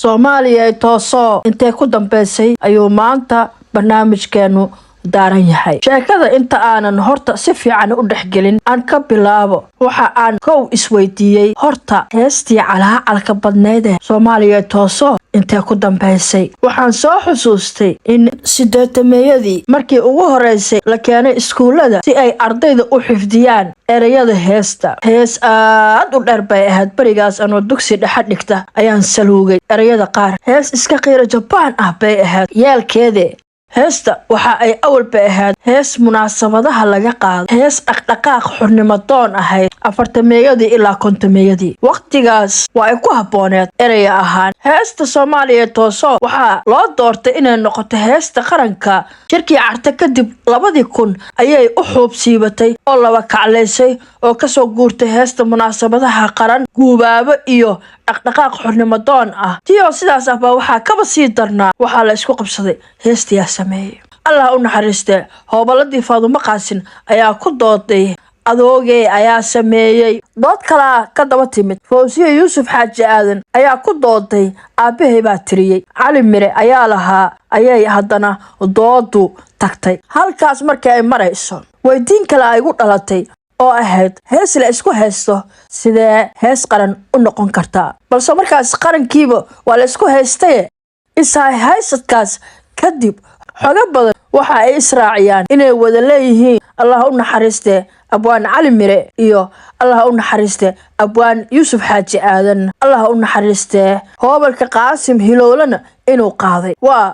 Soomaaliya tooso intee ku dambeysay ayuu maanta barnaamijkeenu daaran yahay. Sheekada inta aanan horta si fiican u dhaxgelin aan ka bilaabo waxa aan kow isweydiiyay horta heestii calaalka badneed ee Soomaaliya tooso intee ku dambeysay. Waxaan soo xusuustay in sideetameeyadii markii ugu horeysay la keenay iskuulada si ay ardayda u xifdiyaan erayada heesta. Hees aad u dheer bay ahayd barigaas anoo dugsi dhexe dhigta ayaan saluugay erayada qaar. Hees iska qiiro Jabaan ah bay ahayd yeelkeeda. heesta waxa ay awal bay ahayd hees munaasabadaha laga qaado. Hees dhaqdhaqaaq xurnimo doon ahayd afartameeyadii ilaa kontameeyadii. Waqtigaas waa ay ku habooneed erey ahaan. Heesta Soomaaliya tooso waxa loo doortay inay noqoto heesta qaranka. Shirkii Carta kadib 2000 ayay u xuubsiibatay oo laba kacleysay oo ka soo guurtay heesta munaasabadaha qaran guubaabo iyo dhaqdhaqaaq xurnimo doon ah. Tiyo sidaas ah baa waxa ka sii darnaa waxa la isku qabsaday heestiya sameeyay. Allah u naxariiste hoobaladii Faadumo Qaasin ayaa ku dooday adoogay ayaa sameeyay. Dood kala ka daba timid Fawziya Yuusuf Xaaji Aadan ayaa ku dooday aabahay baa tiriyay. Cali Mire ayaa lahaa ayay haddana doodu tagtay. Halkaas markii ay marayso weydiin kale ay u dhalatay oo ahayd hees la isku haysto sidee hees qaran u noqon kartaa. Balse markaas qarankiiba waa la isku haystay isaay haysadkaas kadib xoga badan waxa ay israaciyaan inay wada leeyihiin Allah u naxariiste abwaan Cali Mire iyo Allah u naxariiste abwaan Yuusuf Xaaji Aadan. Allah u naxariiste hoobalka Qaasim Hilowlana inuu qaaday. Waa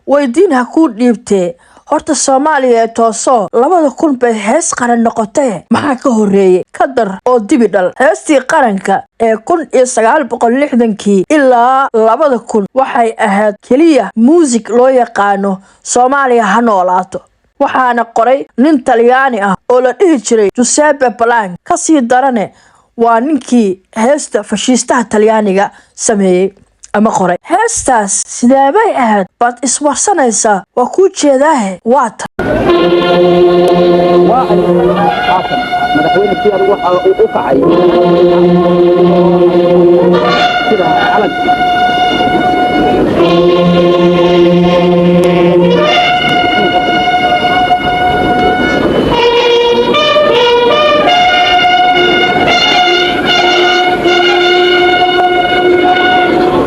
weydiin ha ku dhiibtee horta Soomaaliya tooso 2000 bay hees qaran noqotay. Maxaa ka horeeyay kadar oo dibi dhal heestii qaranka ee 1960 ilaa 2000 waxay ahayd kaliya music loo yaqaano Soomaaliya ha noolaato. waxaana qoray nin Talyaani ah oo la dhihi jiray Giuseppe Blanc. ka sii darane waa ninkii heesta fashiistaha Talyaaniga sameeyay ama qoray. heestaas sidee bay ahayd baad iswarsanaysaa waa ku jeedaa waata madaxweyne si aad waxa uu u kacay sida calanka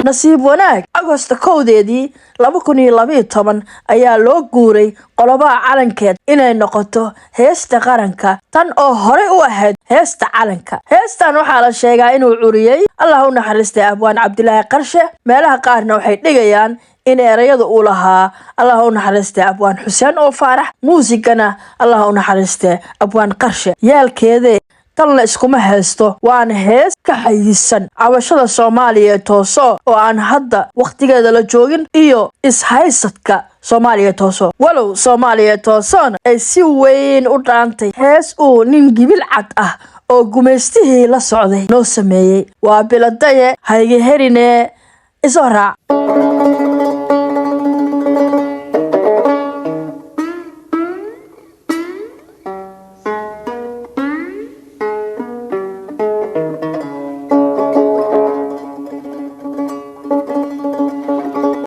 nasiib wanaag Agoosto 1 2012 ayaa loo guuray qolobaha calankeed inay noqoto heesta qaranka tan oo hore u ahayd heesta calanka. heestan waxaa la sheegaa inuu curiyay Allah u naxariiste abwaan Cabdilaahi Qarshe. meelaha qaarna waxay dhigayaan in erayada uu lahaa Allah u naxariiste abwaan Xuseen oo Faarax. muusigana Allah u naxariiste abwaan Qarshe. yeelkeeda tan la iskuma haysto waana hees ka xayisan cabashada Soomaaliya tooso oo aan hadda waqtigeeda la joogin iyo ishaysadka Soomaaliya tooso. walow Soomaaliya toosoona ay si weyn u dhaantay hees uu nin gibil cad ah oo gumeystihii la socday noo sameeyay. waa biladaye hayga herine isoo raac.